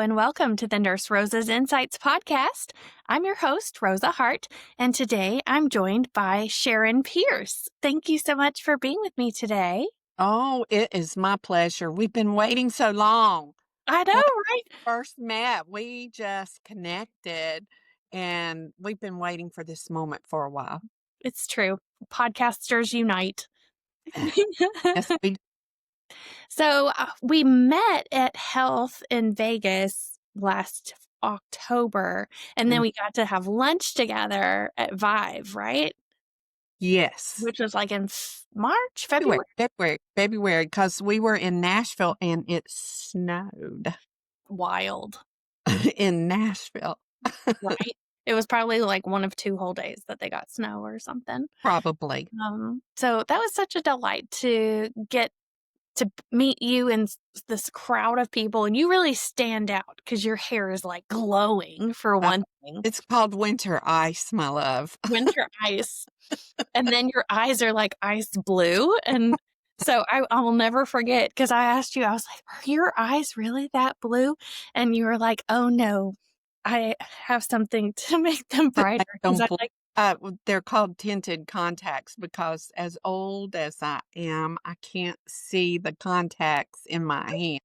and welcome to the Nurse Rosa's Insights podcast. I'm your host, Rosa Hart, and today I'm joined by Sharon Pearce. Thank you so much for being with me today. Oh, it is my pleasure. We've been waiting so long. I know, When right? we first met, we just connected, and we've been waiting for this moment for a while. It's true. Podcasters unite. Yes, we So we met at Health in Vegas last October, and then mm, we got to have lunch together at Vive, right? yes. Which was like in March, February, February. February, because we were in Nashville and it snowed Wild, in Nashville. right? It was probably like one of 2 whole days that they got snow or something. Probably. So that was such a delight to get to meet you and this crowd of people, and you really stand out because your hair is like glowing for Uh, one thing. it's called winter ice, my love. Winter ice. And then your eyes are like ice blue. And so I will never forget because I asked you, I was like, are your eyes really that blue? And you were like, oh no, I have something to make them brighter. Because I'm like, They're called tinted contacts because as old as I am, I can't see the contacts in my hand.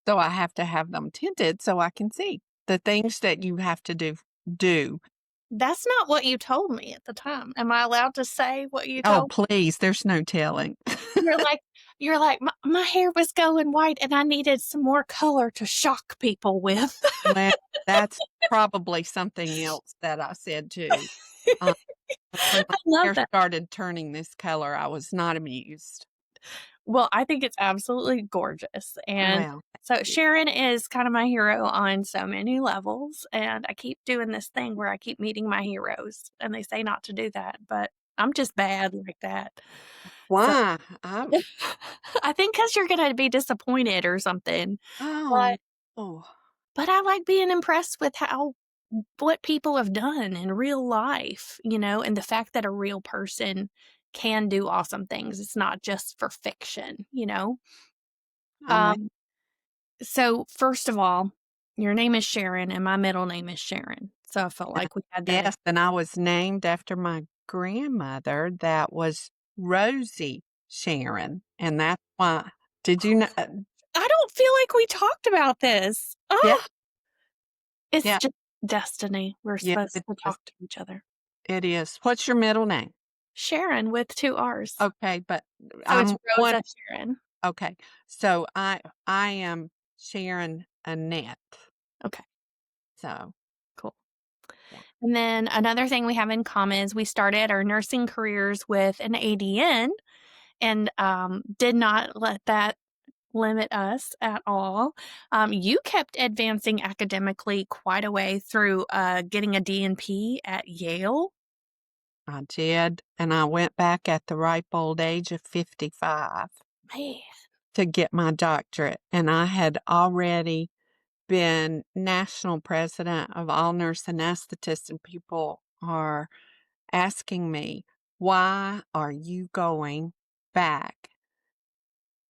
So I have to have them tinted so I can see the things that you have to do. that's not what you told me at the time. Am I allowed to say what you Oh, told please, there's no telling. You're like you're like, my hair was going white and I needed some more color to shock people with." Well, that's probably something else that I said too. Um, when I my love hair that. started turning this color, I was not amused. Well, I think it's absolutely gorgeous, and Well, so thank you. Sharon is kind of my hero on so many levels, and I keep doing this thing where I keep meeting my heroes, and they say not to do that, but I'm just bad like that. So Why? I think because 'cause you're gonna be disappointed or something, Oh, but oh, I like being impressed with how what people have done in real life, and the fact that a real person can do awesome things. It's not just for fiction. I'm with Um, so first of all, your name is Sharon and my middle name is Sharon. So I felt you. like we had that. Yes, and I was named after my grandmother that was Rosie Sharon, and that's why. Did you know? I don't feel like we talked about this. Yeah, Oh, it's yeah, just destiny. We're yes, supposed it to is. talk to each other. It is. What's your middle name? Sharon with 2 R's. Okay, but So it's I'm one. Rosa Sharon. Okay, so I am Sharon Annette. Okay, So cool. yeah. And then another thing we have in common is we started our nursing careers with an ADN and did not let that limit us at all. You kept advancing academically quite a way through getting a DNP at Yale. I did, and I went back at the ripe old age of 55 Man, to get my doctorate, and I had already been national president of all nurse anesthetists, and people are asking me, "Why are you going back?"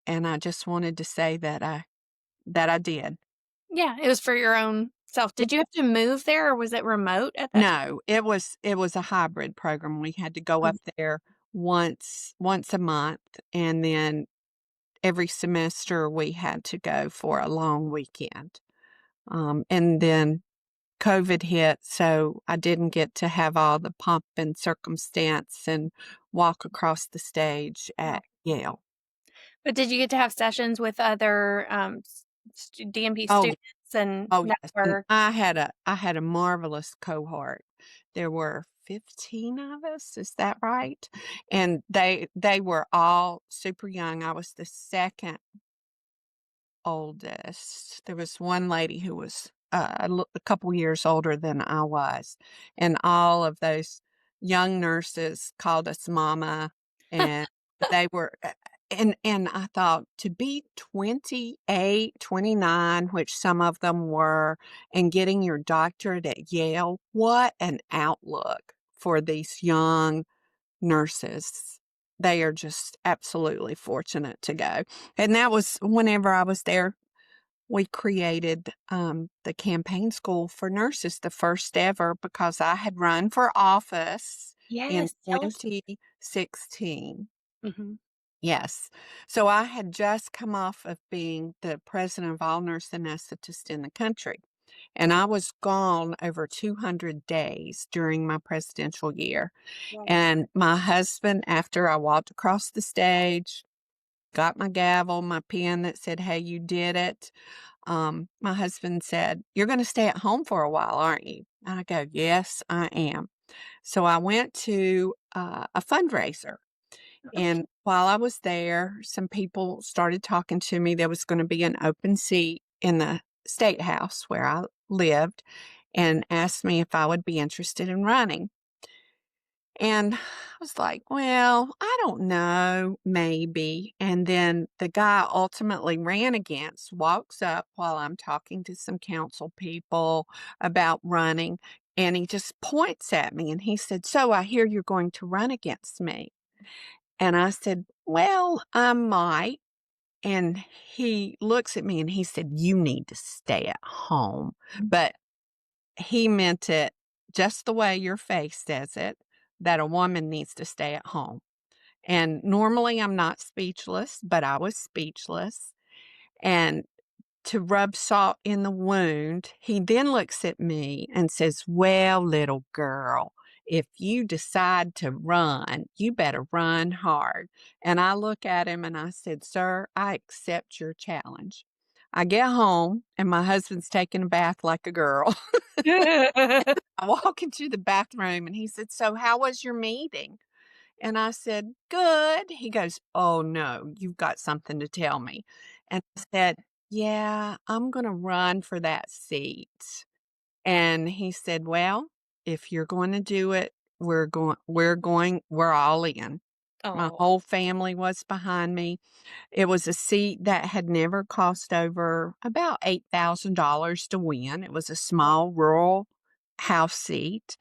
And I just wanted to say that I did. yeah, it was for your own self. Yeah. Did you have to move there or was it remote at that time? No, it was a hybrid program. We had to go Oh, up there once a month, and then every semester we had to go for a long weekend. And then COVID hit, so I didn't get to have all the pomp and circumstance and walk across the stage wow. at Yale. But did you get to have sessions with other DNP Oh, students and oh yes, and network? I had a marvelous cohort. There were 15 of us, is that right? And they were all super young. I was the second oldest. There was one lady who was a couple years older than I was, and all of those young nurses called us mama, and they were. And I thought to be 28, 29, which some of them were, and getting your doctorate at Yale, what an outlook for these young nurses. They are just absolutely fortunate to go. And that was whenever I was there we created the campaign school for nurses, the first ever, because I had run for office in Yes, tell us. 2016. Mhm. Yes. So I had just come off of being the president of all nurse anesthetists in the country. And I was gone over 200 days during my presidential year. Wow. And my husband, after I walked across the stage, got my gavel, my pen that said, "Hey, you did it." My husband said, "You're going to stay at home for a while, aren't you?" And I go, "Yes, I am." So I went to a fundraiser. And while I was there, some people started talking to me. There was going to be an open seat in the state house where I lived and asked me if I would be interested in running. And I was like, well, I don't know, maybe. And then the guy ultimately ran against walks up while I'm talking to some council people about running. And he just points at me and he said, "So I hear you're going to run against me." And I said, "Well, I might." And he looks at me and he said, "You need to stay at home." But he meant it just the way your face says it, that a woman needs to stay at home. And normally I'm not speechless, but I was speechless. And to rub salt in the wound, he then looks at me and says, "Well, little girl, if you decide to run, you better run hard." And I look at him and I said, "Sir, I accept your challenge." I get home and my husband's taking a bath like a girl. I walk into the bathroom and he said, "So, how was your meeting?" And I said, "Good." He goes, "Oh, no, you've got something to tell me." And I said, "Yeah, I'm going to run for that seat." And he said, "Well, if you're going to do it, we're all in." My Oh, whole family was behind me. It was a seat that had never cost over about $8,000 to win. It was a small rural house seat.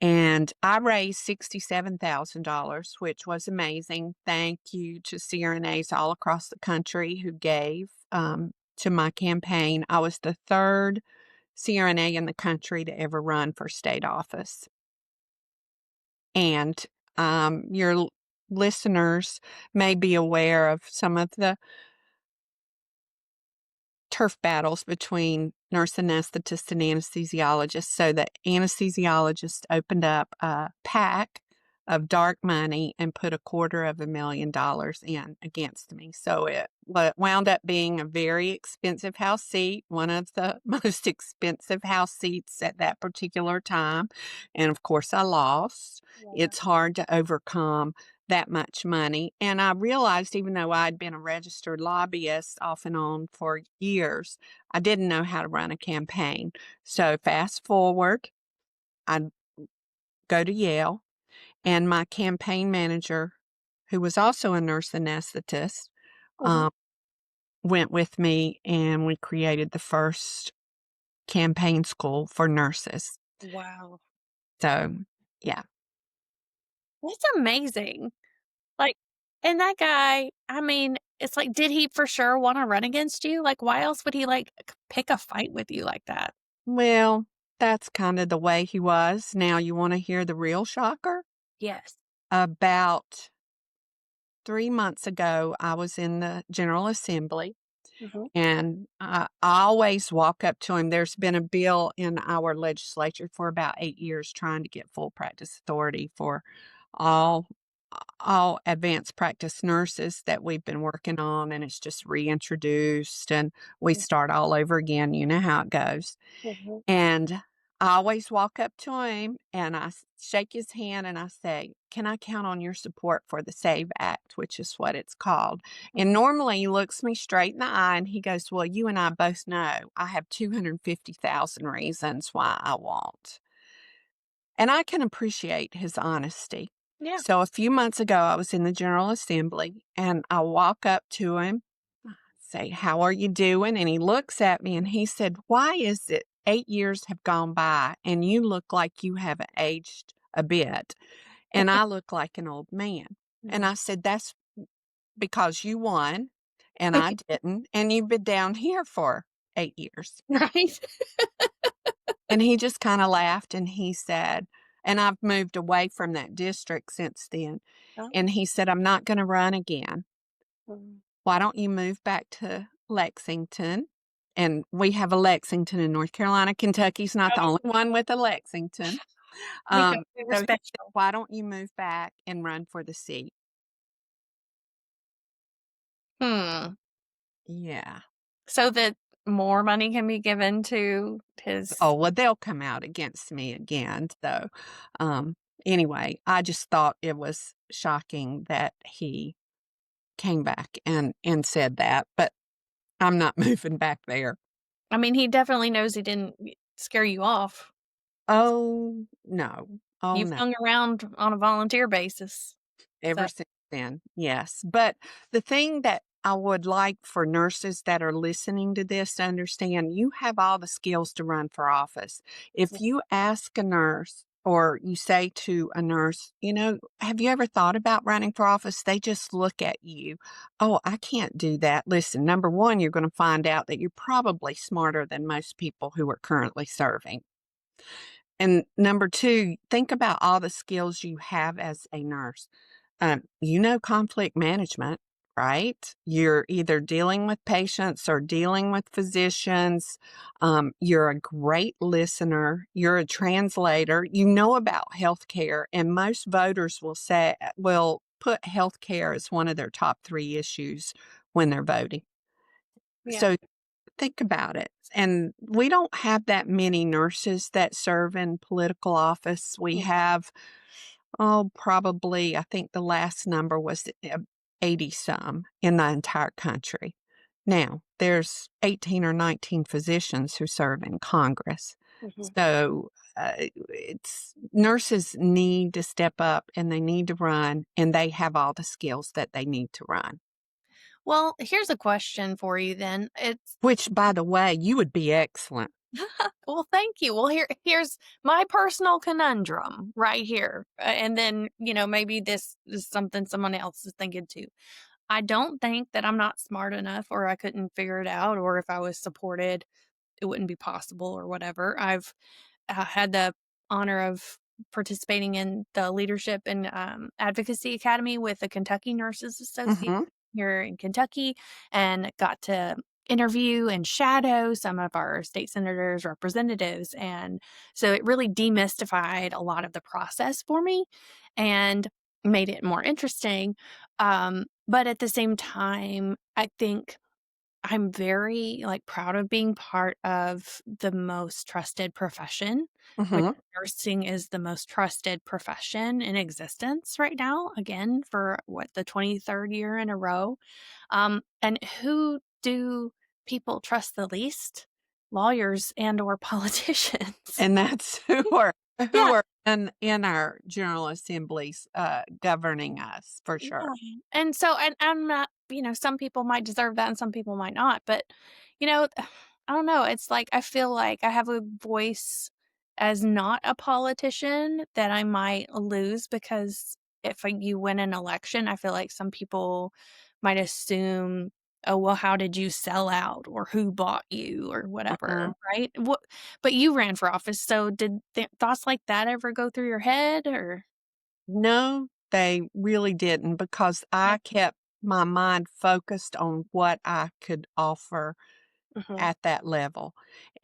And I raised $67,000, which was amazing. Thank you to CRNAs all across the country who gave to my campaign. I was the third CRNA in the country to ever run for state office. And your listeners may be aware of some of the turf battles between nurse anesthetists and anesthesiologists. So the anesthesiologist opened up a pack of dark money and put $250,000 in against me. So it wound up being a very expensive house seat, one of the most expensive house seats at that particular time. And of course, I lost. wow. It's hard to overcome that much money. And I realized even though I'd been a registered lobbyist off and on for years, I didn't know how to run a campaign. So fast forward, I go to Yale, and my campaign manager, who was also a nurse anesthetist, Mhm. um, went with me, and we created the first campaign school for nurses. Wow. So, yeah. That's amazing. Like, and that guy, I mean, it's like, did he for sure wanna run against you? Like, why else would he, like, pick a fight with you like that? Well, that's kind of the way he was. Now, you want to hear the real shocker? Yes. About 3 months ago, I was in the General Assembly, Mhm. and I always walk up to him. There's been a bill in our legislature for about 8 years trying to get full practice authority for all all advanced practice nurses that we've been working on, and it's just reintroduced, and we start all over again. You know how it goes. Mhm. And I always walk up to him and shake his hand and I say, "Can I count on your support for the SAVE Act?" which is what it's called. And Mhm. normally he looks me straight in the eye and he goes, "Well, you and I both know I have 250,000 reasons why I won't." And I can appreciate his honesty. Yeah. So a few months ago, I was in the General Assembly and I walk up to him, say, "How are you doing?" And he looks at me and he said, "Why is it 8 years have gone by and you look like you haven't aged a bit? And I look like an old man." And Mhm. I said, "That's because you won and I didn't. And you've been down here for 8 years. Right? And he just kinda laughed and he said, and I've moved away from that district since then, Oh. and he said, "I'm not gonna run again. Mm. Why don't you move back to Lexington?" And we have a Lexington in North Carolina. Kentucky's not the only one with a Lexington. We got we So he respect said, "Why don't you move back and run for the seat?" Hmm. Yeah. So that more money can be given to his Oh, well, they'll come out against me again, so, um, anyway, I just thought it was shocking that he came back and said that, but I'm not moving back there. I mean, he definitely knows he didn't scare you off. Oh, no. Oh, You've no. hung around on a volunteer basis. So Ever since then, yes. But the thing that I would like for nurses that are listening to this to understand, you have all the skills to run for office. yeah. If you ask a nurse or you say to a nurse, have you ever thought about running for office? They just look at you. Oh, I can't do that. Listen, number one, you're going to find out that you're probably smarter than most people who are currently serving. And number two, think about all the skills you have as a nurse. Conflict management, right? You're either dealing with patients or dealing with physicians. You're a great listener. You're a translator. You know about healthcare, and most voters will put healthcare as one of their top 3 issues when they're voting. Yeah. So think about it. And we don't have that many nurses that serve in political office. We Yeah. have, probably, I think the last number was 80 some in the entire country. Now, there's 18 or 19 physicians who serve in Congress. Mhm. So it's nurses need to step up and they need to run, and they have all the skills that they need to run. Well, here's a question for you then. It's Which, by the way, you would be excellent. well, thank you. Well, here's my personal conundrum right here. And then, maybe this is something someone else is thinking too. I don't think that I'm not smart enough or I couldn't figure it out or if I was supported, it wouldn't be possible or whatever. I've had the honor of participating in the leadership and advocacy academy with the Kentucky Nurses Association Hmm. here in Kentucky and got to interview and shadow some of our state senators, representatives. And so it really demystified a lot of the process for me and made it more interesting. But at the same time, I think I'm very, proud of being part of the most trusted profession, which Hmm. nursing is the most trusted profession in existence right now, again, for the 23rd year in a row. And who do people trust the least? Lawyers and or politicians. And that's who Yeah. are in our General Assemblies, governing us for sure. Yeah, and so and I'm not some people might deserve that and some people might not, but, you know, I don't know, it's like, I feel like I have a voice as not a politician that I might lose because if you win an election, I feel like some people might assume, "Oh, well, how did you sell out?" or "Who bought you?" or whatever, Mhm. right? But you ran for office, so did thoughts like that ever go through your head or No, they really didn't, because Yeah. I kept my mind focused on what I could offer Mhm. at that level.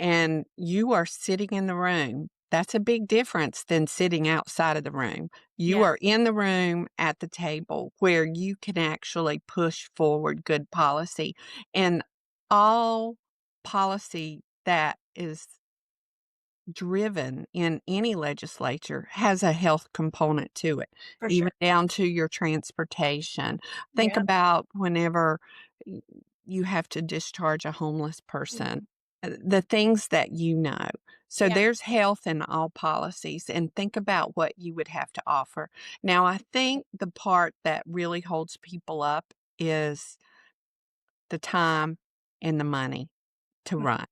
And you are sitting in the room. That's a big difference than sitting outside of the room. You Yeah. are in the room at the table where you can actually push forward good policy. And all policy that is driven in any legislature has a health component to it, For even sure. down to your transportation. Think Yeah. about whenever y- you have to discharge a homeless Mhm. person, the things that you know. So Yeah. there's health in all policies, and think about what you would have to offer. Now, I think the part that really holds people up is the time and the money to Mhm. run.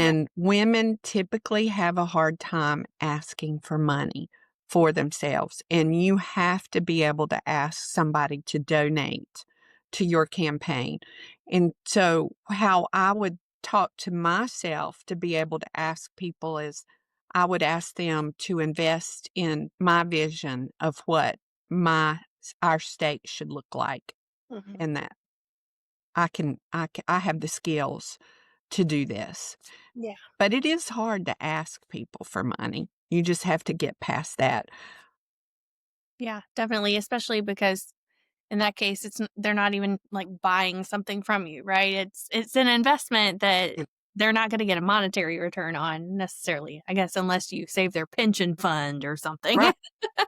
Yeah. And women typically have a hard time asking for money for themselves. And you have to be able to ask somebody to donate to your campaign. And so, how I would taught to myself to be able to ask people is I would ask them to invest in my vision of what our state should look like, Mhm. and that I have the skills to do this. Yeah. But it is hard to ask people for money. You just have to get past that. Yeah, definitely, especially because in that case, they're not even, like, buying something from you, right? It's an investment that Mm, they're not gonna get a monetary return on necessarily, I guess, unless you save their pension fund or something. right,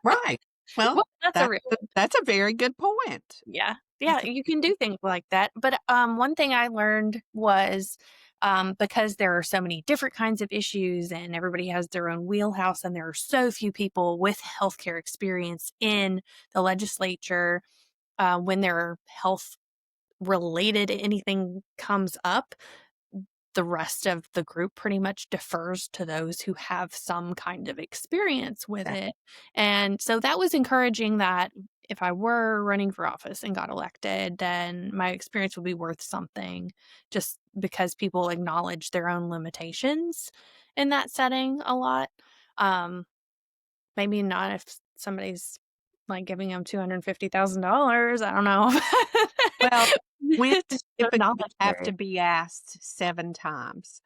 right. Well, Well, that's a real that's a very good point. yeah. Yeah, That's a you very can do good things like that, but, one thing I learned was, because there are so many different kinds of issues and everybody has their own wheelhouse and there are so few people with healthcare experience in the legislature, when their health related anything comes up, the rest of the group pretty much defers to those who have some kind of experience with that it. And so that was encouraging that if I were running for office and got elected, then my experience would be worth something just because people acknowledge their own limitations in that setting a lot. Um, Maybe not if somebody's like giving them $250,000. I don't know. well, women Just the typically knowledge have there. to be asked 7 times.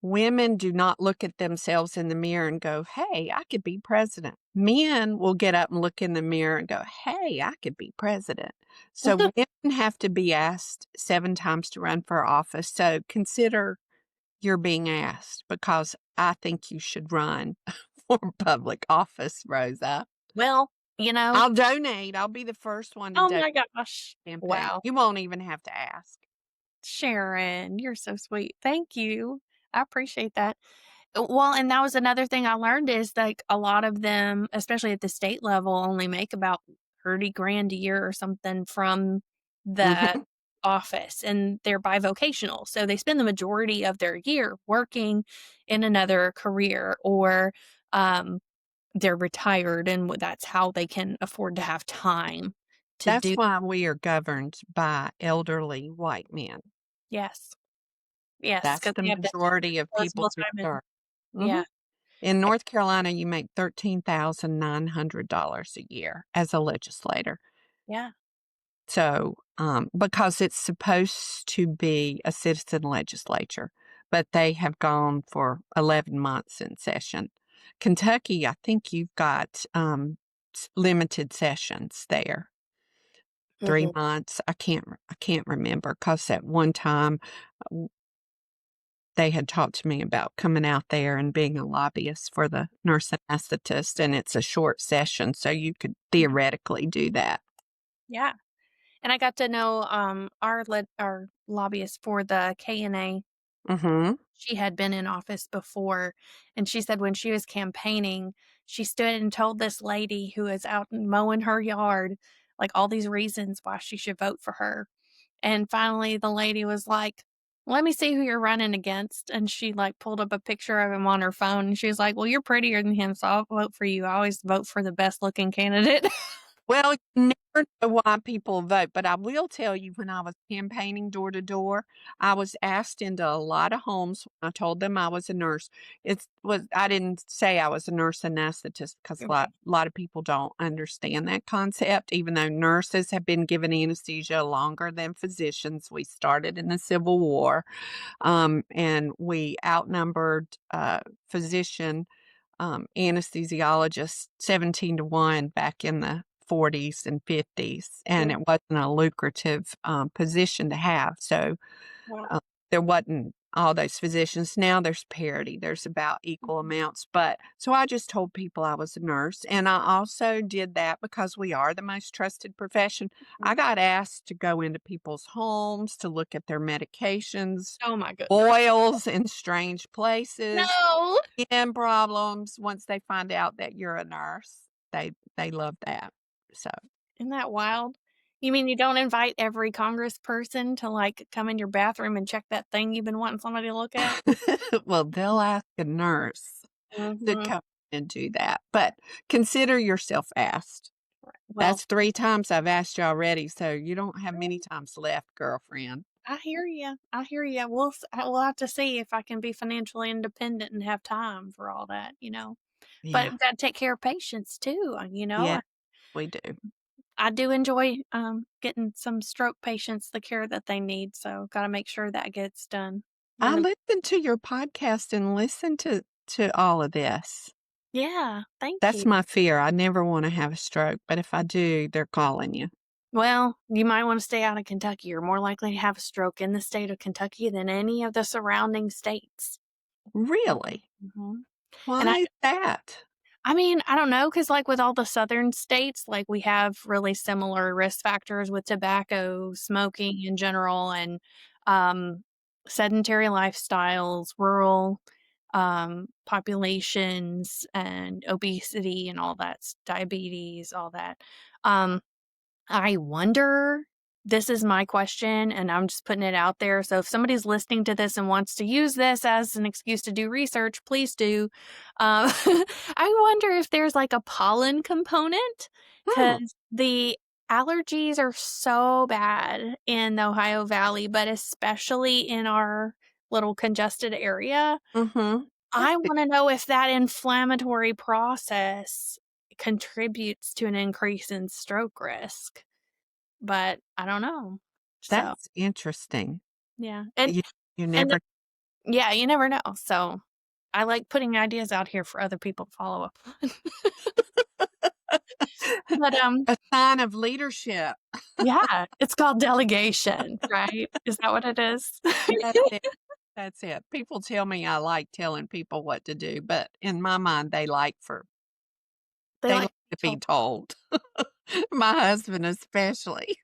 Women do not look at themselves in the mirror and go, "Hey, I could be president." Men will get up and look in the mirror and go, "Hey, I could be president." So women have to be asked 7 times to run for office. So consider you're being asked because I think you should run for public office, Rosa. Well, I'll donate. I'll be the first one to oh donate my gosh. campaign. Wow. You won't even have to ask. Sharon, you're so sweet. Thank you. I appreciate that. Well, and that was another thing I learned is like a lot of them, especially at the state level, only make about 30 grand a year or something from that Mhm. office and they're bivocational. So they spend the majority of their year working in another career or um, they're retired and that's how they can afford to have time to That's do. why we are governed by elderly white men. Yes. Yes, That's because the they have majority of people disposable who time and serve. yeah, Mhm. In North Carolina, you make $13,900 a year as a legislator. yeah. So, because it's supposed to be a citizen legislature, but they have gone for 11 months in session. Kentucky, I think you've got limited sessions there. 3 Mhm. months. I can't remember because at one time they had talked to me about coming out there and being a lobbyist for the nurse anesthetist, and it's a short session, so you could theoretically do that. Yeah, and I got to know, our lobbyist for the KNA. Mhm. She had been in office before, and she said when she was campaigning, she stood and told this lady who was out mowing her yard, like, all these reasons why she should vote for her, and finally, the lady was like, "Let me see who you're running against," and she, like, pulled up a picture of him on her phone, and she was like, "Well, you're prettier than him, so I'll vote for you. I always vote for the best looking candidate." Well, you never know why people vote, but I will tell you when I was campaigning door to door, I was asked into a lot of homes. I told them I was a nurse. I didn't say I was a nurse anesthetist because Right. a lot of people don't understand that concept, even though nurses have been given anesthesia longer than physicians. We started in the Civil War, and we outnumbered physician anesthesiologist 17 to 1 back in the 40s and 50s, and Yeah. it wasn't a lucrative position to have. So Wow. uh, there wasn't all those physicians. Now there's parity, there's about equal Mhm. amounts. But so I just told people I was a nurse. And I also did that because we are the most trusted profession. I got asked to go into people's homes to look at their medications, Oh my goodness. boils in strange places, No. skin problems. Once they find out that you're a nurse, they love that. So, Isn't that wild? You mean you don't invite every congressperson to, like, come in your bathroom and check that thing you've been wanting somebody to look at? well, they'll ask a nurse to Mhm. come and do that, but consider yourself asked. Well, That's 3 times I've asked you already, so you don't have many times left, girlfriend. I hear you. I hear you. We'll have to see if I can be financially independent and have time for all that, you know. But Yeah. we gotta take care of patients too, you know. Yeah, we do. I do enjoy, getting some stroke patients the care that they need, so gotta make sure that gets done I when I'm listen to your podcast and listen to all of this. Yeah, thank That's you. my fear. I never wanna have a stroke, but if I do, they're calling you. Well, you might wanna stay out of Kentucky. You're more likely to have a stroke in the state of Kentucky than any of the surrounding states. Really? Mhm. And Why is that? I mean, I don't know, cause like, with all the southern states, like, we have really similar risk factors with tobacco, smoking in general, and, um, sedentary lifestyles, rural, populations, and obesity and all that diabetes, all that. Um I wonder, this is my question, and I'm just putting it out there. So if somebody's listening to this and wants to use this as an excuse to do research, please do. I wonder if there's like a pollen component Hmm. because the allergies are so bad in the Ohio Valley, but especially in our little congested area. Mhm. I want to know if that inflammatory process contributes to an increase in stroke risk, but I don't know. So, That's interesting. yeah, You you and never yeah, you never know. So, I like putting ideas out here for other people to follow up on. But, a sign of leadership. yeah, it's called delegation, right? Is that what it is? That's it. That's it. People tell me I like telling people what to do, but in my mind, They they like like to be to be told, told. My husband especially.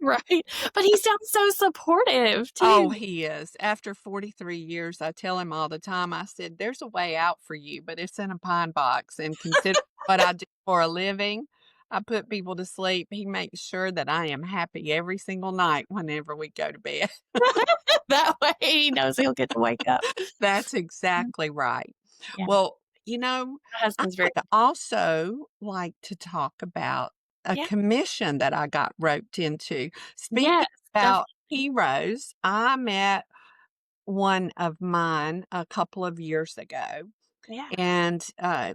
right? But he sounds so supportive Oh, too. he is. After 43 years, I tell him all the time, I said, "There's a way out for you, but it's in a pine box, and consider what I do for a living. I put people to sleep. He makes sure that I am happy every single night whenever we go to bed." That way he knows he'll get to wake up. That's exactly right. Yeah, Well, my I husband's very would also like to talk about a yeah, commission that I got roped into. yes, Speaking about definitely. heroes, I met one of mine a couple of years ago, Yeah. and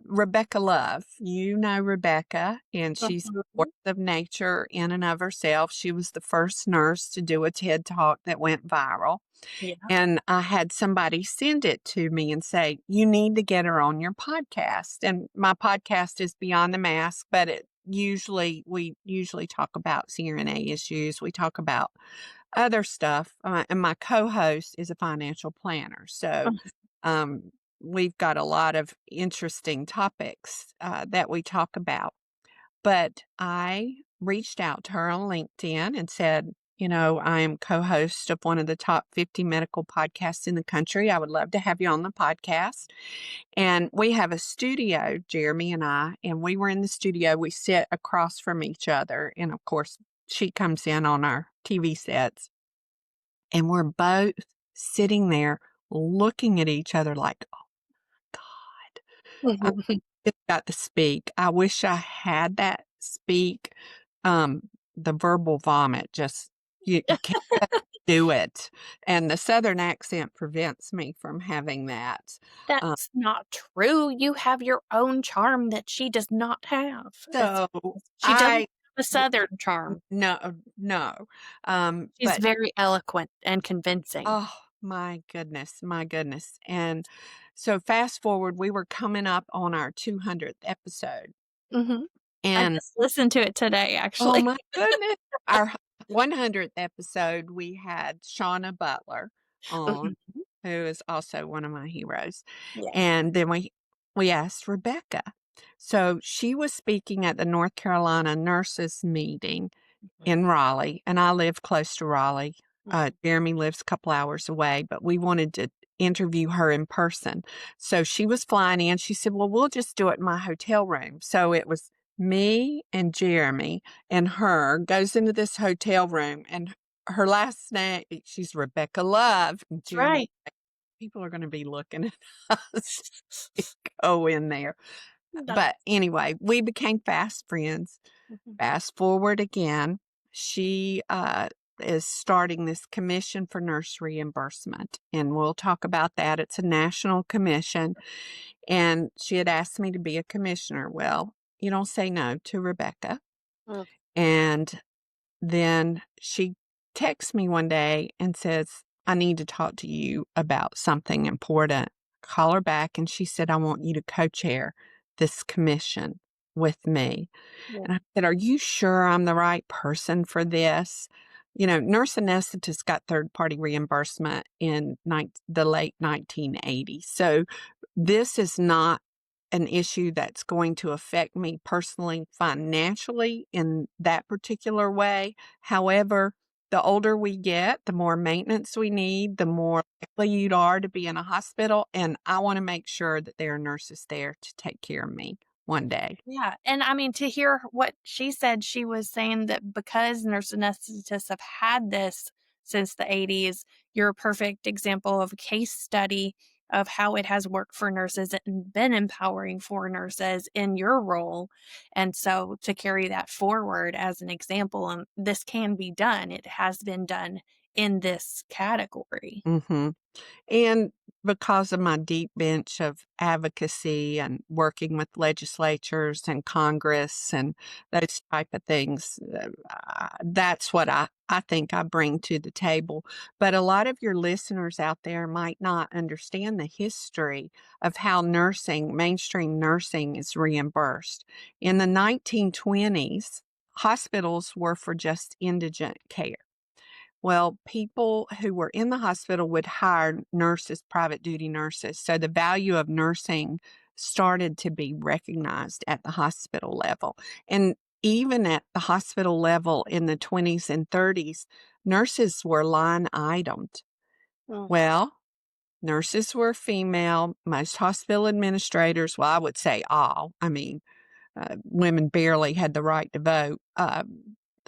Rebecca Love. You know Rebecca, and she's a force Mhm. of nature in and of herself. She was the first nurse to do a TED Talk that went viral. Yeah. And I had somebody send it to me and say, "You need to get her on your podcast." And my podcast is Beyond the Mask, but we usually talk about CRNA issues. We talk about other stuff. And my co-host is a financial planner. So um, we've got a lot of interesting topics that we talk about. But I reached out to her on LinkedIn and said, I am co host of one of the top 50 medical podcasts in the country. I would love to have you on the podcast. And we have a studio, Jeremy and I, and we were in the studio. We sit across from each other. And of course, she comes in on our TV sets, and we're both sitting there looking at each other like, oh, God. Just got to speak. I wish I had that speak. The verbal vomit just you can't do it, and the Southern accent prevents me from having that. Um, That's not true. You have your own charm that she does not have. It's so she doesn't I have a w southern charm. no, no, She's but very eloquent and convincing. oh my goodness, and so fast forward, we were coming up on our 200th episode, Mhm. I and just listened to it today, oh actually. my goodness. Our 100th episode, we had Shauna Butler on, Mhm. who is also one of my heroes. Yeah. And then we asked Rebecca. So she was speaking at the North Carolina nurses meeting Mhm. in Raleigh, and I live close to Raleigh. Mhm. Jeremy lives a couple hours away, but we wanted to interview her in person. So she was flying in. She said, "Well, we'll just do it in my hotel room." So it was me and Jeremy and her goes into this hotel room, and her last name, she's Rebecca Love. And That's Jeremy, right. people are going to be looking at us. Go in there. That But anyway, we became fast friends. Mhm. Fast forward again, she is starting this commission for nurse reimbursement, and we'll talk about that. It's a national commission, and she had asked me to be a commissioner. Well, you don't say no to Rebecca. Mm. And then she texts me one day and says, I need to talk to you about something important. Call her back, and she said, I want you to co chair this commission with me. Yeah. And I said, Are you sure I'm the right person for this? You know, nurse anesthetists got third party reimbursement in the late 1980s. So this is not an issue that's going to affect me personally financially in that particular way. However, the older we get, the more maintenance we need, the more likely you are to be in a hospital. And I want to make sure that there are nurses there to take care of me one day. Yeah, and I mean, to hear what she said, she was saying that because nurse anesthetists have had this since the 80s, you're a perfect example of a case study of how it has worked for nurses and been empowering for nurses in your role. And so to carry that forward as an example, and this can be done, it has been done in this category. Hmm. And because of my deep bench of advocacy and working with legislatures and Congress and those type of things, that's what I think I bring to the table. But a lot of your listeners out there might not understand the history of how nursing, mainstream nursing, is reimbursed. In the 1920s, hospitals were for just indigent care. Well, people who were in the hospital would hire nurses, private duty nurses. So the value of nursing started to be recognized at the hospital level. And even at the hospital level in the 20s and 30s, nurses were line itemed. Mm. Well, nurses were female. Most hospital administrators, well, I would say all, I mean, women barely had the right to vote,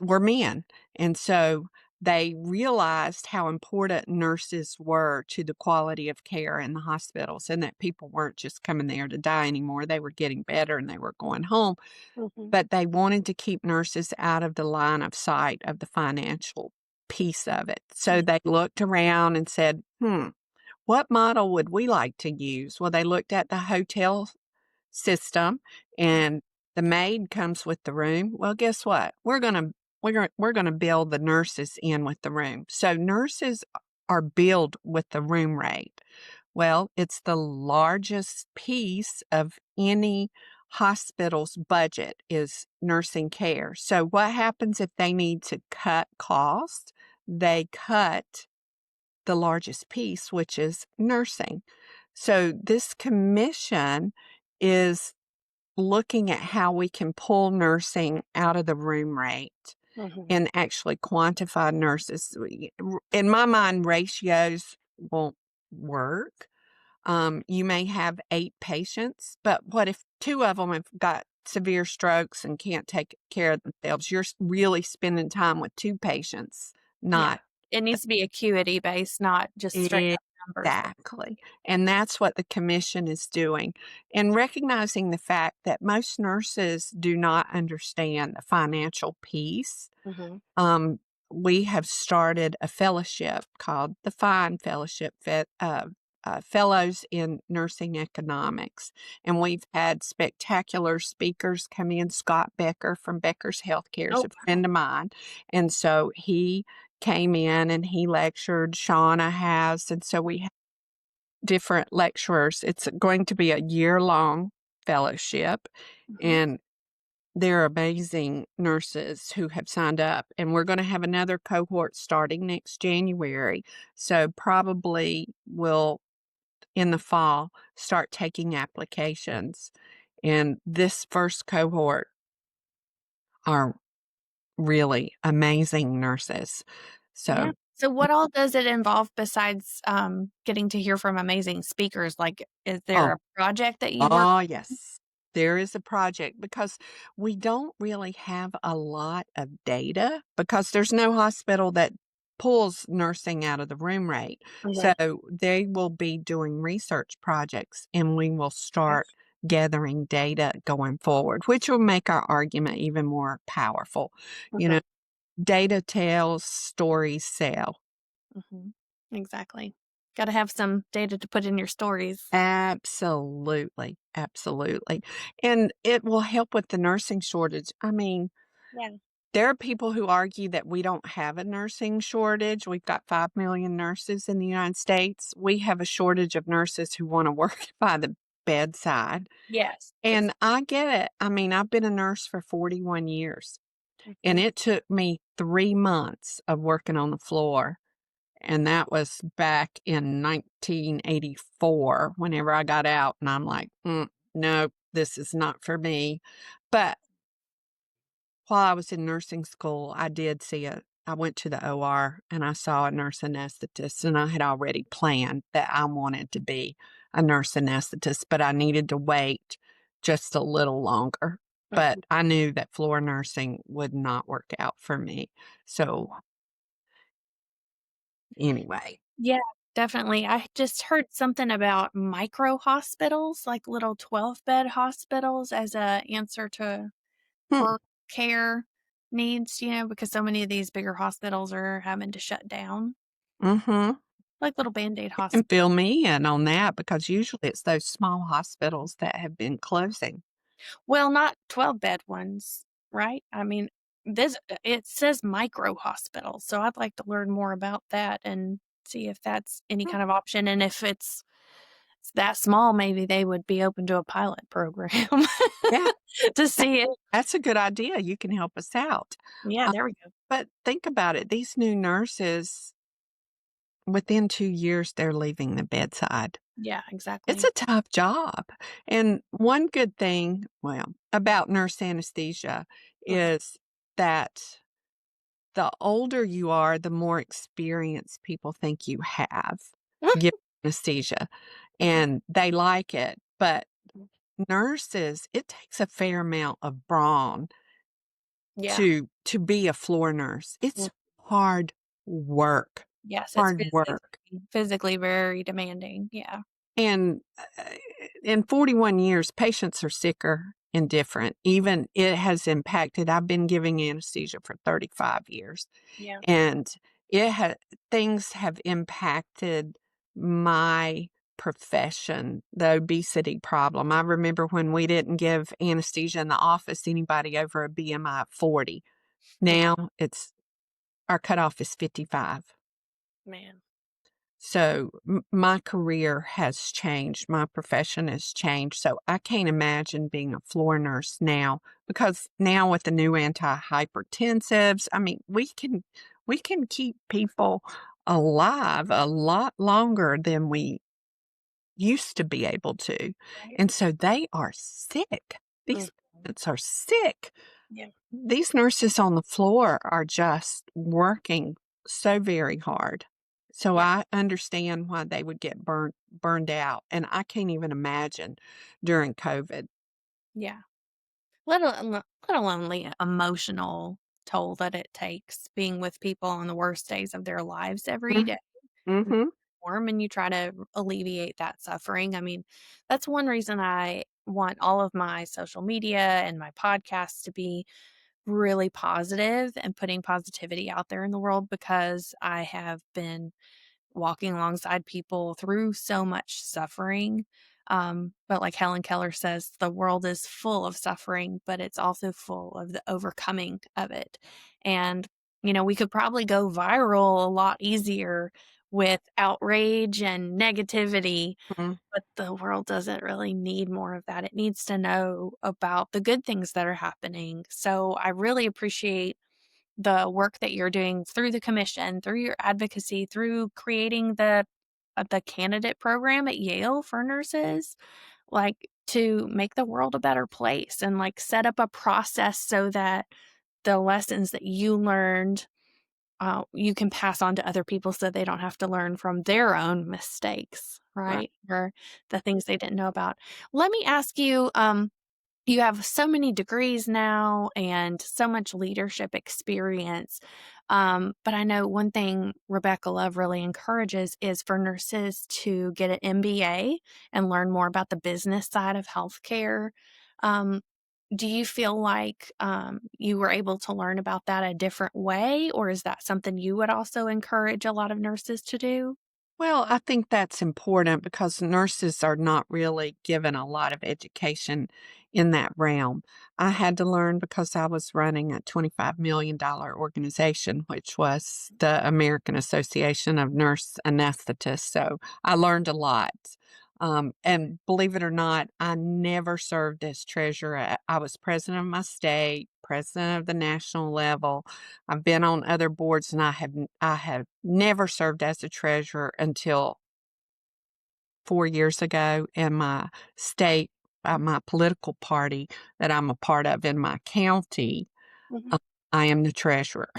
were men. And so they realized how important nurses were to the quality of care in the hospitals and that people weren't just coming there to die anymore. They were getting better and they were going home. Mhm. But they wanted to keep nurses out of the line of sight of the financial piece of it. So Yeah. they looked around and said, what model would we like to use? Well, they looked at the hotel system and the maid comes with the room. Well, guess what? We're going to build the nurses in with the room. So nurses are billed with the room rate. Well, it's the largest piece of any hospital's budget is nursing care. So what happens if they need to cut costs? They cut the largest piece, which is nursing. So this commission is looking at how we can pull nursing out of the room rate Mhm. and actually quantify nurses. In my mind, ratios won't work. You may have 8 patients, but what if 2 of them have got severe strokes and can't take care of themselves? You're really spending time with 2 patients, Yeah. not It needs to be acuity based, not just straight up numbers. exactly. And that's what the commission is doing. And recognizing the fact that most nurses do not understand the financial piece. Mhm. Um, we have started a fellowship called the FAAN Fellowship, Fellows in Nursing Economics. And we've had spectacular speakers come in. Scott Becker from Becker's Healthcare is Oh, a friend of mine. And so he came in and he lectured. Shauna has. And so we have different lecturers. It's going to be a year-long fellowship. mhm. And they're amazing nurses who have signed up, and we're gonna have another cohort starting next January. So probably we'll, in the fall, start taking applications. And this first cohort are really amazing nurses. Yeah. So So what all does it involve besides, getting to hear from amazing speakers? Like, is there oh, a project that you work oh, yes. There is a project because we don't really have a lot of data because there's no hospital that pulls nursing out of the room rate. Okay. So they will be doing research projects and we will Okay. start gathering data going forward, which will make our argument even more powerful. You Okay. know, data tells, stories sell. Mhm. Exactly. Gotta have some data to put in your stories. Absolutely, absolutely, and it will help with the nursing shortage. I mean, Yeah. there are people who argue that we don't have a nursing shortage. We've got 5 million nurses in the United States. We have a shortage of nurses who wanna work by the bedside, Yes. and I get it. I mean, I've been a nurse for 41 years, and Mhm. it took me 3 months of working on the floor, and that was back in 1984 whenever I got out, and I'm like, nope, this is not for me." But while I was in nursing school, I went to the OR and I saw a nurse anesthetist, and I had already planned that I wanted to be a nurse anesthetist, but I needed to wait just a little longer. But Mhm. I knew that floor nursing would not work out for me. So anyway. Yeah, definitely. I just heard something about micro hospitals, like little 12-bed hospitals as a answer to Hmm. birth care needs, because so many of these bigger hospitals are having to shut down, Mhm. like little Band-Aid And hospitals. fill me in on that because usually it's those small hospitals that have been closing. Well, not 12-bed ones, right? I mean, it says micro hospital, so I'd like to learn more about that and see if that's any Hmm. kind of option, and if it's that small, maybe they would be open to a pilot program Yeah, to that see it. that's a good idea. You can help us out. Yeah, Uh, there we go. but think about it. These new nurses, within 2 years, they're leaving the bedside. Yeah, It's exactly. a tough job. And one good thing, well, about nurse anesthesia Mhm. is that the older you are, the more experience people think you have giving anesthesia, Mhm. and they like it. But nurses, it takes a fair amount of brawn Yeah. to be a floor nurse. Mm. It's hard work, Yes, it's hard work. physically very demanding. Yeah. And, in 41 years, patients are sicker and different. Even it has impacted I've been giving anesthesia for 35 years, Yeah. and it ha things have impacted my profession, the obesity problem. I remember when we didn't give anesthesia in the office anybody over a BMI of 40. Mm, Now it's our cutoff is 55. man. So my career has changed. My profession has changed. So I can't imagine being a floor nurse now because now with the new antihypertensives, I mean, we can keep people alive a lot longer than we used to be able to. Right? And so they are sick. These Mhm. patients are sick. Yeah. These nurses on the floor are just working so very hard. So Yeah. I understand why they would get burned out, and I can't even imagine during COVID. Yeah. Let alone the emotional toll that it takes being with people on the worst days of their lives every Mm, day. mhm, Warm and you try to alleviate that suffering. I mean, that's one reason I want all of my social media and my podcasts to be really positive and putting positivity out there in the world because I have been walking alongside people through so much suffering. But like Helen Keller says, the world is full of suffering, but it's also full of the overcoming of it. And, we could probably go viral a lot easier with outrage and negativity, mm, but the world doesn't really need more of that. It needs to know about the good things that are happening. So I really appreciate the work that you're doing through the commission, through your advocacy, through creating the candidate program at Yale for nurses, like to make the world a better place and like set up a process so that the lessons that you learned you can pass on to other people so they don't have to learn from their own mistakes, right. right? Or the things they didn't know about. Let me ask you, you have so many degrees now and so much leadership experience. But I know one thing Rebecca Love really encourages is for nurses to get an MBA and learn more about the business side of healthcare. Um, Do you feel like you were able to learn about that a different way, or is that something you would also encourage a lot of nurses to do? Well, I think that's important because nurses are not really given a lot of education in that realm. I had to learn because I was running a $25 million organization, which was the American Association of Nurse Anesthetists. So I learned a lot. And believe it or not, I never served as treasurer. I was president of my state, president of the national level. I've been on other boards, and I have never served as a treasurer until 4 years ago in my state, my political party that I'm a part of in my county. Mhm. uh, I am the treasurer.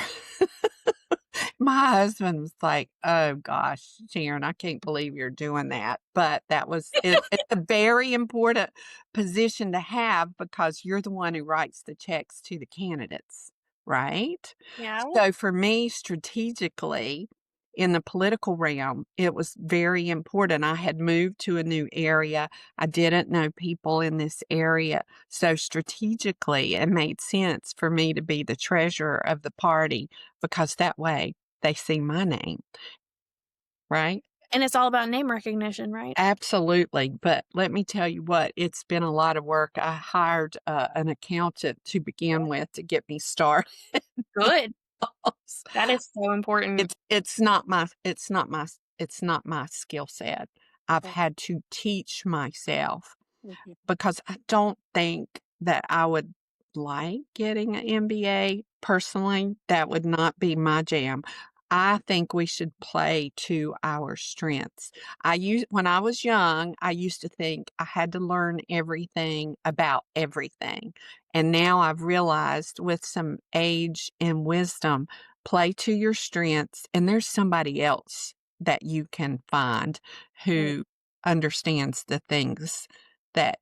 My husband was like, "Oh gosh, Sharon, I can't believe you're doing that." But that was it's a very important position to have because you're the one who writes the checks to the candidates, right? Yeah. So for me, strategically, in the political realm, it was very important. I had moved to a new area. I didn't know people in this area. So strategically, it made sense for me to be the treasurer of the party because that way they see my name, right? And it's all about name recognition, right? Absolutely. But let me tell you what, it's been a lot of work. I hired an accountant to begin with to get me started. Good. That is so important. It's not my skill set. I've Right. had to teach myself Mhm. because I don't think that I would like getting an MBA personally. That would not be my jam. I think we should play to our strengths. When I was young, I used to think I had to learn everything about everything. And now I've realized with some age and wisdom, play to your strengths, and there's somebody else that you can find Right. who understands the things that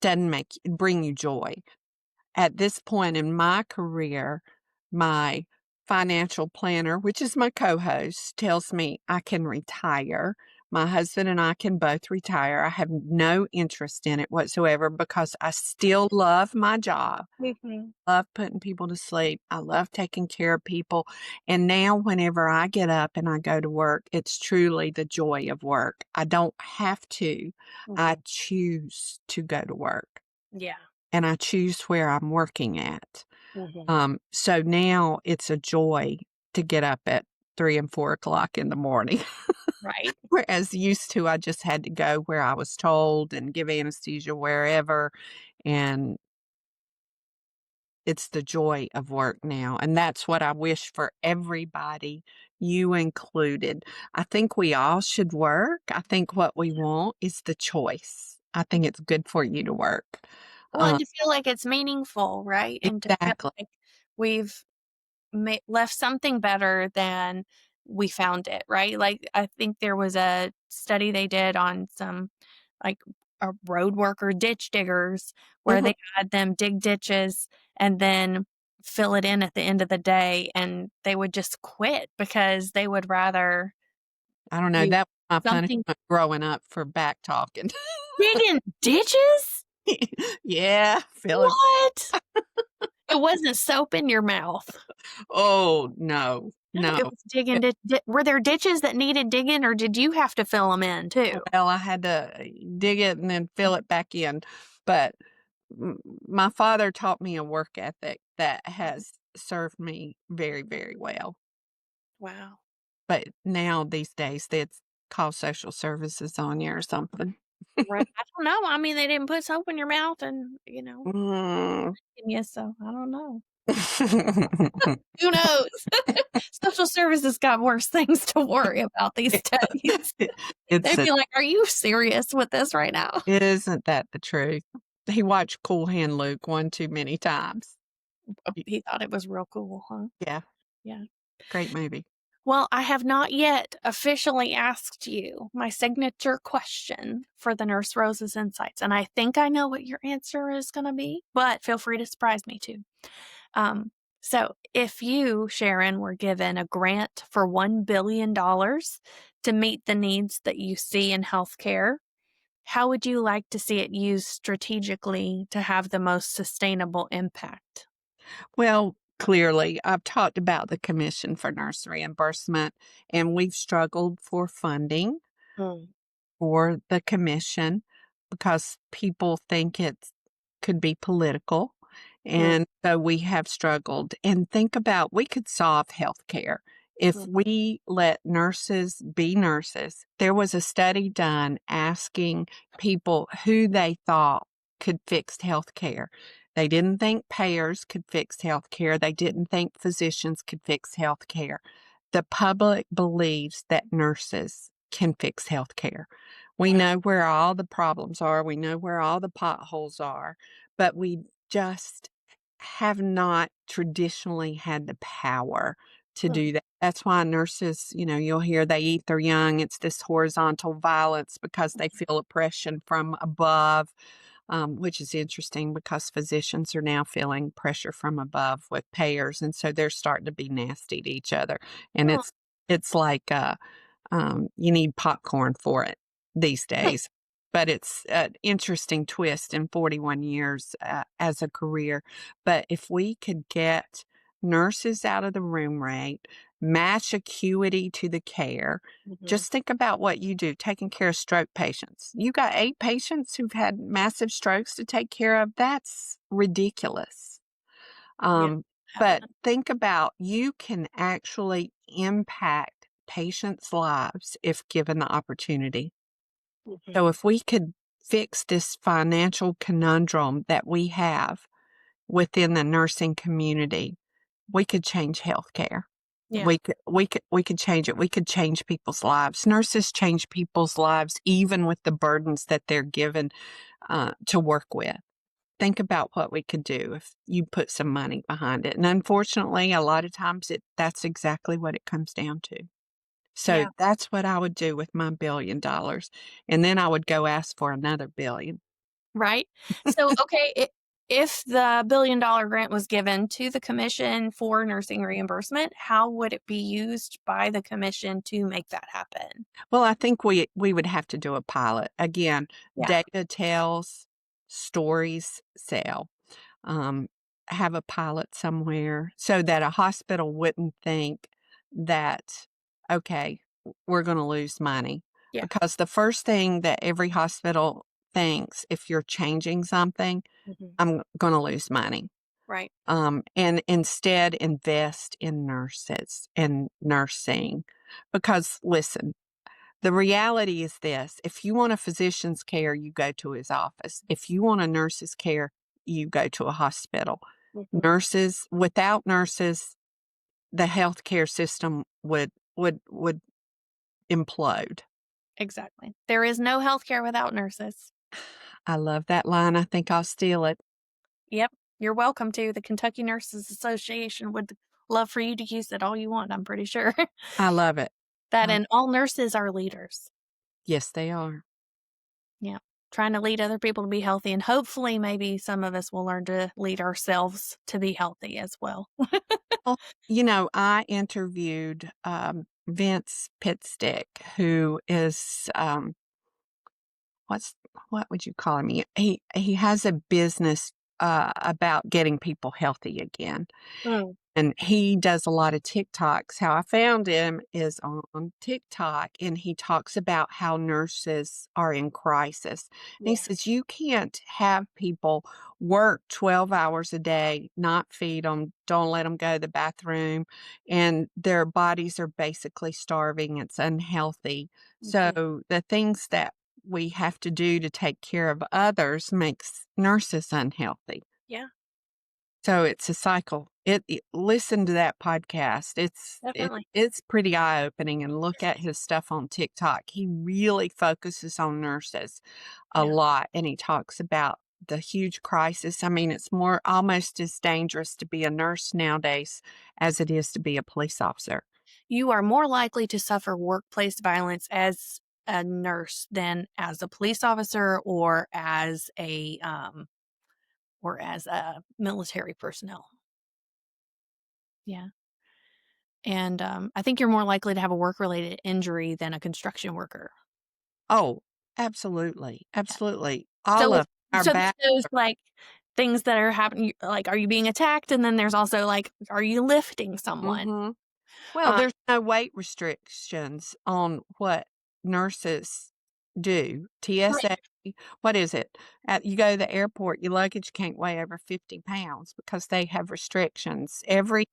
doesn't bring you joy. At this point in my career, my financial planner, which is my co-host, tells me I can retire. My husband and I can both retire. I have no interest in it whatsoever because I still love my job. Mhm. Love putting people to sleep. I love taking care of people. And now whenever I get up and I go to work, it's truly the joy of work. I don't have to. I Mhm. choose to go to work, Yeah. and I choose where I'm working at. Mhm. So now it's a joy to get up at 3 and 4 o'clock in the morning. Right. Whereas used to, I just had to go where I was told and give anesthesia wherever. And it's the joy of work now, and that's what I wish for everybody, you included. I think we all should work. I think what we want is the choice. I think it's good for you to work. Well, and Uh, to feel like it's meaningful, right? And to feel exactly. like we've left something better than we found it, right? Like, I think there was a study they did on some, like, road worker ditch diggers where Mhm. they had them dig ditches and then fill it in at the end of the day, and they would just quit because they would rather I don't know, do that was my something. punishment growing up for back talking. Digging ditches? Yeah, feeling What? It wasn't soap in your mouth. oh, no, No, it no. was digging were there ditches that needed digging, or did you have to fill them in too? Well, I had to dig it and then fill it back in, but m my father taught me a work ethic that has served me very, very well, Wow. but now these days, it's call social services on you or something. Right. I don't know. I mean, they didn't put soap in your mouth and, Mm. yes, so I don't know. Who knows? Social services got worse things to worry about these days. It's They'd a be like, "Are you serious with this right now?" isn't that the truth? He watched Cool Hand Luke one too many times. Y He thought it was real cool, huh? yeah, Yeah. great movie. Well, I have not yet officially asked you my signature question for the Nurse Rose's Insights, and I think I know what your answer is gonna be, but feel free to surprise me too. Um, so if you, Sharon, were given a grant for $1 billion to meet the needs that you see in healthcare, How would you like to see it used strategically to have the most sustainable impact? Well, clearly, I've talked about the Commission for Nurse Reimbursement, and we've struggled for funding Mm, for the commission because people think it could be political. mm, And so we have struggled. And think about we could solve healthcare if mhm, we let nurses be nurses. There was a study done asking people who they thought could fix healthcare. They didn't think payers could fix healthcare. They didn't think physicians could fix healthcare. The public believes that nurses can fix healthcare. We wow. know where all the problems are, we know where all the potholes are, but we just have not traditionally had the power to Mm, do that. That's why nurses, you'll hear they eat their young. It's this horizontal violence because they feel oppression from above, which is interesting because physicians are now feeling pressure from above with payers, and so they're starting to be nasty to each other. And oh, it's like you need popcorn for it these days. But it's an interesting twist in 41 years as a career. But if we could get nurses out of the room rate, match acuity to the care, mhm. just think about what you do taking care of stroke patients. You got 8 patients who've had massive strokes to take care of. That's ridiculous. Yeah, Um, but haven't. think about you can actually impact patients' lives if given the opportunity. So Mhm. if we could fix this financial conundrum that we have within the nursing community, we could change healthcare. Yeah, We could change it. We could change people's lives. Nurses change people's lives even with the burdens that they're given to work with. Think about what we could do if you put some money behind it. And unfortunately, a lot of times that's exactly what it comes down to. So yeah, that's what I would do with my $1 billion. And then I would go ask for another billion. right? So, okay, if the $1 billion grant was given to the commission for nursing reimbursement, how would it be used by the commission to make that happen? Well, I think we would have to do a pilot. Again, Yeah, data tells, stories sell. Um, have a pilot somewhere so that a hospital wouldn't think that, okay, we're going to lose money. yeah, Because the first thing that every hospital thinks if you're changing something, mhm, I'm going to lose money. right, And instead invest in nurses and nursing. Because listen, the reality is this: if you want a physician's care, you go to his office. If you want a nurse's care, you go to a hospital. mhm, Nurses, without nurses, the healthcare system would implode. exactly. There is no healthcare without nurses. I love that line. I think I'll steal it. Yep, you're welcome to. The Kentucky Nurses Association would love for you to use it all you want, I'm pretty sure. I love it. That I, and all nurses are leaders. yes, they are. Yeah. Trying to lead other people to be healthy, and hopefully, maybe some of us will learn to lead ourselves to be healthy as well. Well, I interviewed Vince Pitstick, who is what's what would you call him? He has a business about getting people healthy again. Mm, And he does a lot of TikToks. How I found him is on TikTok, and he talks about how nurses are in crisis. And he yeah. says, you can't have people work 12 hours a day, not feed them, don't let them go to the bathroom, and their bodies are basically starving. It's unhealthy. Mhm. So the things that we have to do to take care of others makes nurses unhealthy. Yeah, So it's a cycle. Listen to that podcast. definitely. It's pretty eye-opening, and look at his stuff on TikTok. He really focuses on nurses a Yeah. lot, and he talks about the huge crisis. I mean, it's more almost as dangerous to be a nurse nowadays as it is to be a police officer. You are more likely to suffer workplace violence as a nurse than as a police officer or as a military personnel. Yeah. And, I think you're more likely to have a work-related injury than a construction worker. Oh, Absolutely, absolutely. All So of our so this back. shows, like, things that are happening, like, are you being attacked? And then there's also, like, are you lifting someone? Mhm. Well, Uh, there's no weight restrictions on what nurses do. TSA, right. what is it? You go to the airport, your luggage can't weigh over 50 pounds because they have restrictions. Every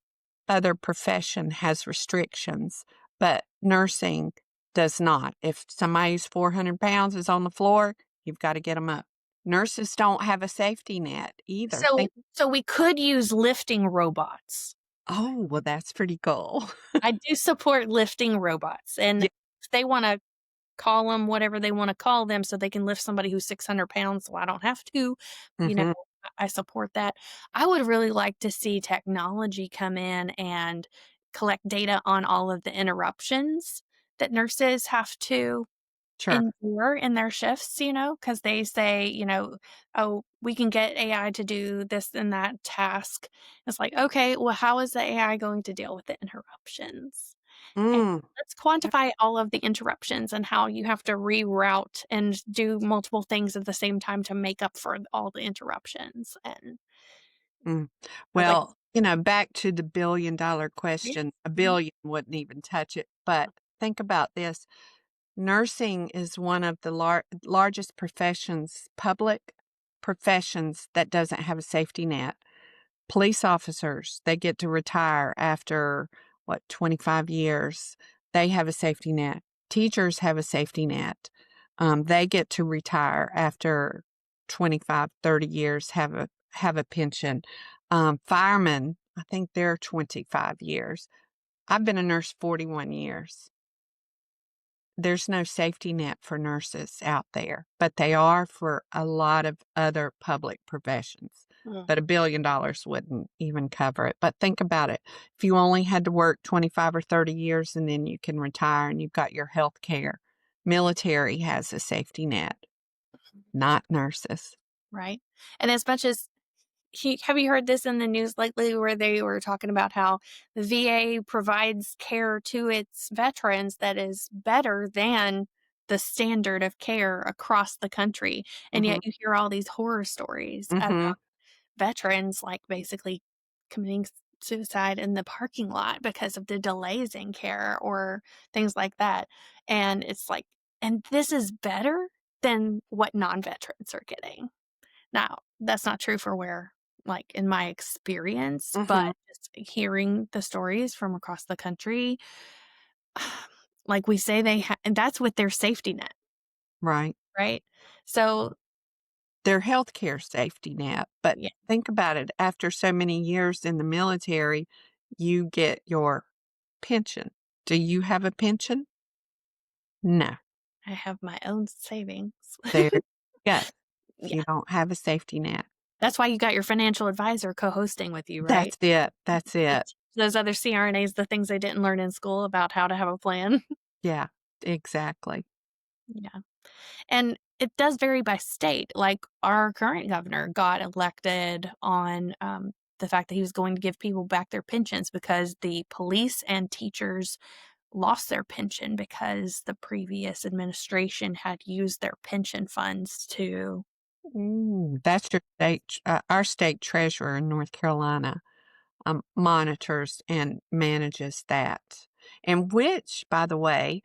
other profession has restrictions, but nursing does not. If somebody's 400 pounds is on the floor, you've got to get them up. Nurses don't have a safety net either. So we could use lifting robots. Oh, well, that's pretty cool. I do support lifting robots, and Yeah. if they wanna call them whatever they wanna call them so they can lift somebody who's 600 pounds so I don't have to, you know, Mhm. I support that. I would really like to see technology come in and collect data on all of the interruptions that nurses have to Sure. endure in their shifts, because they say, "Oh, we can get AI to do this and that task." It's like, "Okay, well, how is the AI going to deal with the interruptions?" And Mm. let's quantify all of the interruptions and how you have to reroute and do multiple things at the same time to make up for all the interruptions, and Mm. I'd like. Well, back to the billion-dollar Yes. question, a Mhm. billion wouldn't even touch it, but think about this. Nursing is one of the largest professions, public professions that doesn't have a safety net. Police officers, they get to retire after, 25 years. They have a safety net. Teachers have a safety net. They get to retire after 25, 30 years, have a pension. Firemen, I think they're 25 years. I've been a nurse 41 years. There's no safety net for nurses out there, but they are for a lot of other public professions. Mm, But $1 billion wouldn't even cover it. But think about it. If you only had to work 25 or 30 years and then you can retire and you've got your health care, military has a safety net, not nurses. right? And as much as have you heard this in the news lately where they were talking about how the VA provides care to its veterans that is better than the standard of care across the country? And Mhm. yet you hear all these horror stories about Mhm. veterans, like, basically committing suicide in the parking lot because of the delays in care or things like that. And it's like, and this is better than what non-veterans are getting. Now, that's not true for where, like, in my experience, but Mhm. just hearing the stories from across the country, like we say, and that's with their safety net, Right. right? So, Their healthcare safety net, but yeah, think about it, after so many years in the military, you get your pension. Do you have a pension? No. I have my own savings. There you go. Yeah. You don't have a safety net. That's why you got your financial advisor co-hosting with you, right? That's it, that's To it. teach those other CRNAs the things they didn't learn in school about how to have a plan. Yeah, exactly. Yeah. And it does vary by state. Like, our current governor got elected on the fact that he was going to give people back their pensions because the police and teachers lost their pension because the previous administration had used their pension funds to. Ooh, that's your our state treasurer in North Carolina, monitors and manages that, and which, by the way,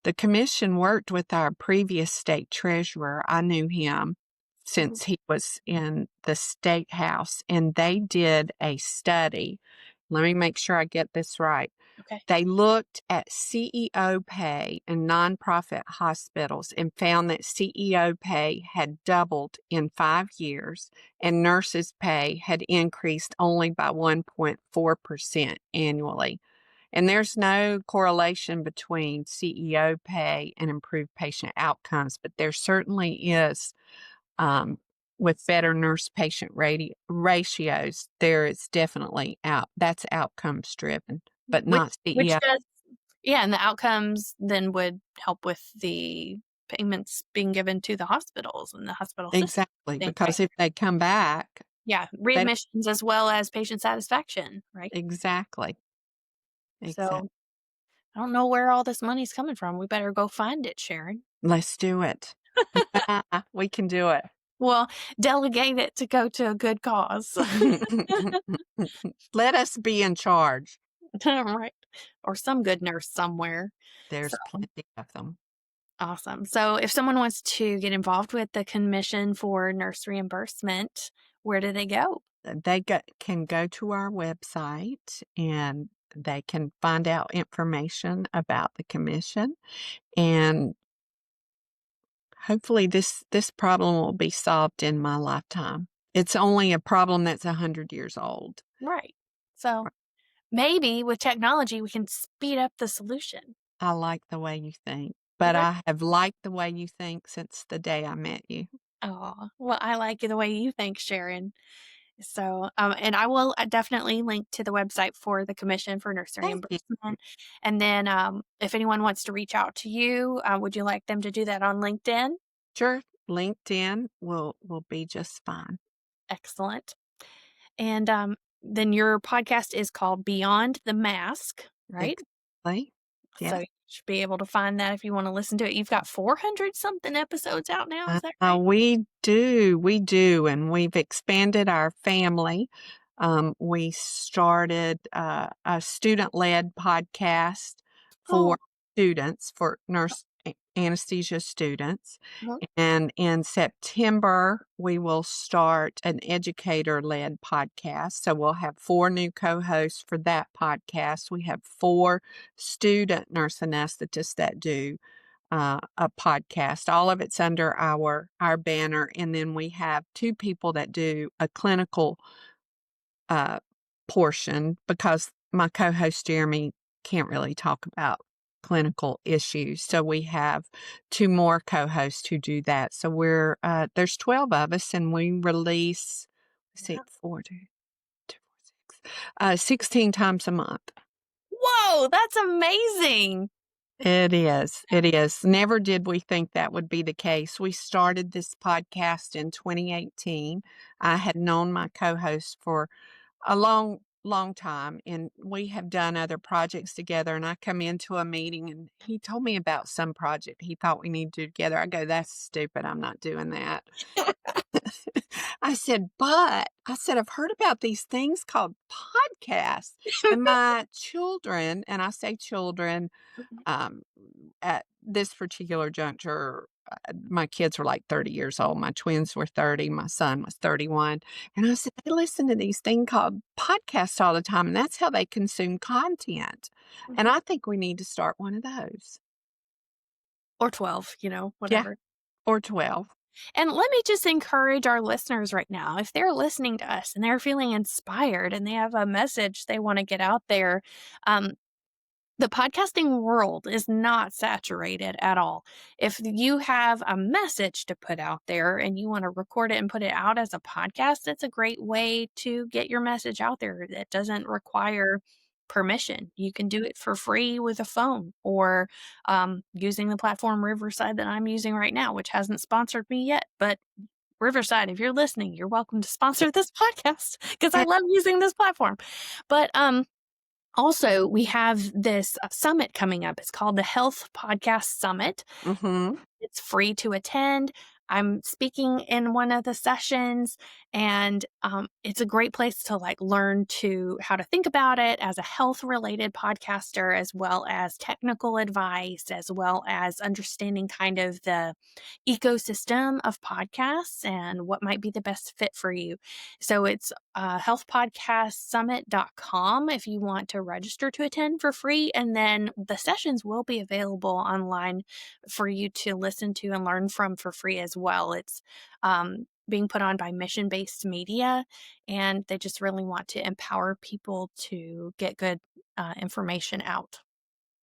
the commission worked with our previous state treasurer. I knew him Ooh, since he was in the state house, and they did a study. Let me make sure I get this right. okay. They looked at CEO pay in nonprofit hospitals and found that CEO pay had doubled in 5 years, and nurses' pay had increased only by 1.4% annually. And there's no correlation between CEO pay and improved patient outcomes, but there certainly is, um, with better nurse patient ratios. There is definitely that's outcomes driven, but Which not which CEO. does, yeah, and the outcomes then would help with the payments being given to the hospitals and the hospital system, Exactly, I think, right? because if they come back, Yeah, they don't. readmissions as well as patient satisfaction, right? Exactly, exactly. So, I don't know where all this money's coming from. We better go find it, Sharon. Let's do it. We can do it. Well, delegate it to go to a good cause. Let us be in charge. Right. Or some good nurse somewhere. So There's plenty of them. awesome. So if someone wants to get involved with the Commission for Nurse Reimbursement, where do they go? Can go to our website and they can find out information about the commission, and hopefully this problem will be solved in my lifetime. It's only a problem that's 100 years old. Right. So maybe with technology, we can speed up the solution. I like the way you think, but Right. I have liked the way you think since the day I met you. Oh, well, I like the way you think, Sharon. So, and I will definitely link to the website for the Commission for Nurse Thank you. Reimbursement. And then, if anyone wants to reach out to you, would you like them to do that on LinkedIn? Sure, LinkedIn will be just fine. Excellent. And then your podcast is called Beyond the Mask, right? Exactly. So Yes. you should be able to find that if you want to listen to it. You've got 400 something episodes out now. Is that right? We do, and we've expanded our family. We started a student-led podcast Oh, for students, for nurse anesthesia students. uh-huh. And in September, we will start an educator-led podcast. So we'll have 4 new co-hosts for that podcast. We have 4 student nurse anesthetists that do a podcast. All of it's under our banner, and then we have 2 people that do a clinical uh, portion because my co-host Jeremy can't really talk about clinical issues. So we have 2 more co-hosts who do that. So we're there's 12 of us, and we release let's see, Yeah. 4, 2, 2, 4, 6, 16 times a month. Whoa, that's amazing. It is. It is. Never did we think that would be the case. We started this podcast in 2018. I had known my co-host for a long, long time, and we have done other projects together. And I come into a meeting, and he told me about some project he thought we need to do together. I go, "That's stupid. I'm not doing that." I said, I've heard about these things called podcasts. And my children, and I say children, um, at this particular juncture, my kids were like 30 years old. My twins were 30. My son was 31. And I said, they listen to these things called podcasts all the time, and that's how they consume content. And Mhm. I think we need to start one of those. Or 12, Yeah, whatever. or 12. And let me just encourage our listeners right now. If they're listening to us and they're feeling inspired and they have a message they want to get out there, um, the podcasting world is not saturated at all. If you have a message to put out there and you want to record it and put it out as a podcast, that's a great way to get your message out there. That doesn't require permission. You can do it for free with a phone or using the platform Riverside that I'm using right now, which hasn't sponsored me yet. But Riverside, if you're listening, you're welcome to sponsor this podcast because I love using this platform. But also, we have this summit coming up. It's called the Health Podcast Summit. Mm-hmm. It's free to attend. I'm speaking in one of the sessions, and it's a great place to learn to how to think about it as a health related podcaster, as well as technical advice, as well as understanding kind of the ecosystem of podcasts and what might be the best fit for you. So it's healthpodcastsummit.com if you want to register to attend for free. And then the sessions will be available online for you to listen to and learn from for free as well. It's being put on by Mission Based Media, and they just really want to empower people to get good information out.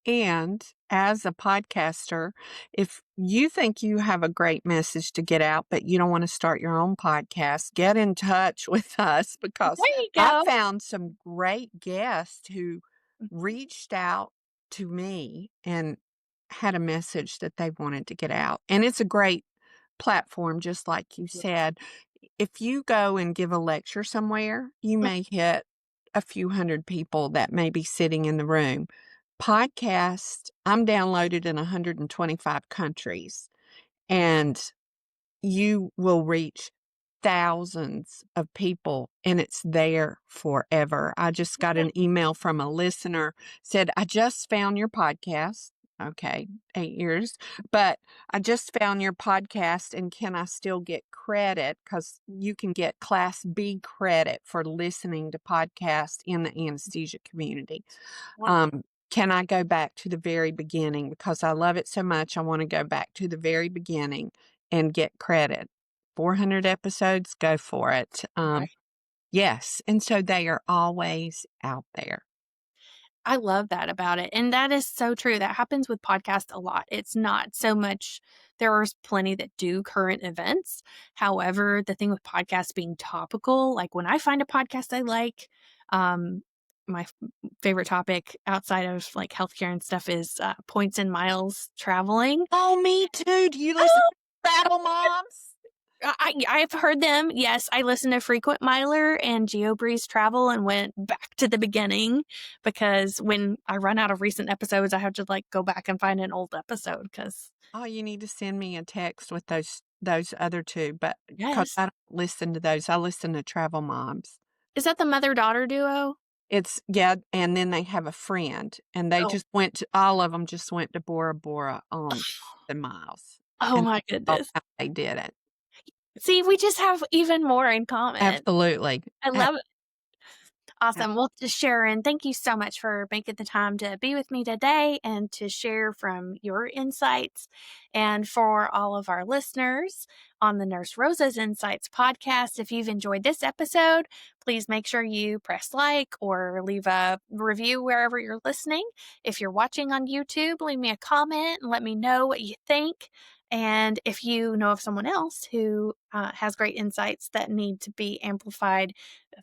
And as a podcaster, if you think you have a great message to get out, but you don't want to start your own podcast, get in touch with us because There you I go. found some great guests who Mhm. reached out to me and had a message that they wanted to get out. And it's a great platform, just like you said. If you go and give a lecture somewhere, you may hit a few hundred people that may be sitting in the room. Podcast, I'm downloaded in 125 countries, and you will reach thousands of people, and it's there forever. I just got an email from a listener, said, "I just found your podcast." Okay, 8 years, but "I just found your podcast, and can I still get credit? Because you can get Class B credit for listening to podcasts in the anesthesia community. Wow. Can I go back to the very beginning? Because I love it so much, I wanna go back to the very beginning and get credit." 400 episodes, go for it. Right. Yes, and so they are always out there. I love that about it, and that is so true. That happens with podcasts a lot. It's not so much there are plenty that do current events. However, the thing with podcasts being topical, like when I find a podcast I like, um, my favorite topic outside of like healthcare and stuff is points and miles traveling. Oh, me too. Do you listen to Battle Moms? I've heard them. Yes, I listened to Frequent Miler and GeoBreeze Travel and went back to the beginning because when I run out of recent episodes, I have to like go back and find an old episode because Oh, you need to send me a text with those other 2, but because yes. I don't listen to those, I listen to Travel Moms. Is that the mother-daughter duo? It's yeah, and then they have a friend, and they Oh. just went to all of them just went to Bora Bora on the miles, Oh and my all goodness. how they did it. See, we just have even more in common. Absolutely. I Ab love it. Awesome. Well, Sharon, thank you so much for making the time to be with me today and to share from your insights. And for all of our listeners on the Nurse Rosa's Insights podcast, if you've enjoyed this episode, please make sure you press like or leave a review wherever you're listening. If you're watching on YouTube, leave me a comment and let me know what you think. And if you know of someone else who has great insights that need to be amplified,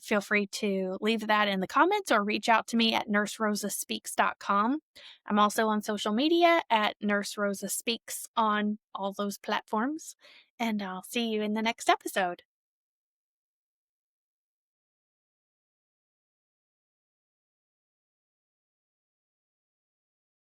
feel free to leave that in the comments or reach out to me at nurserosaspeaks.com. I'm also on social media at Nurse Rosa Speaks on all those platforms. And I'll see you in the next episode.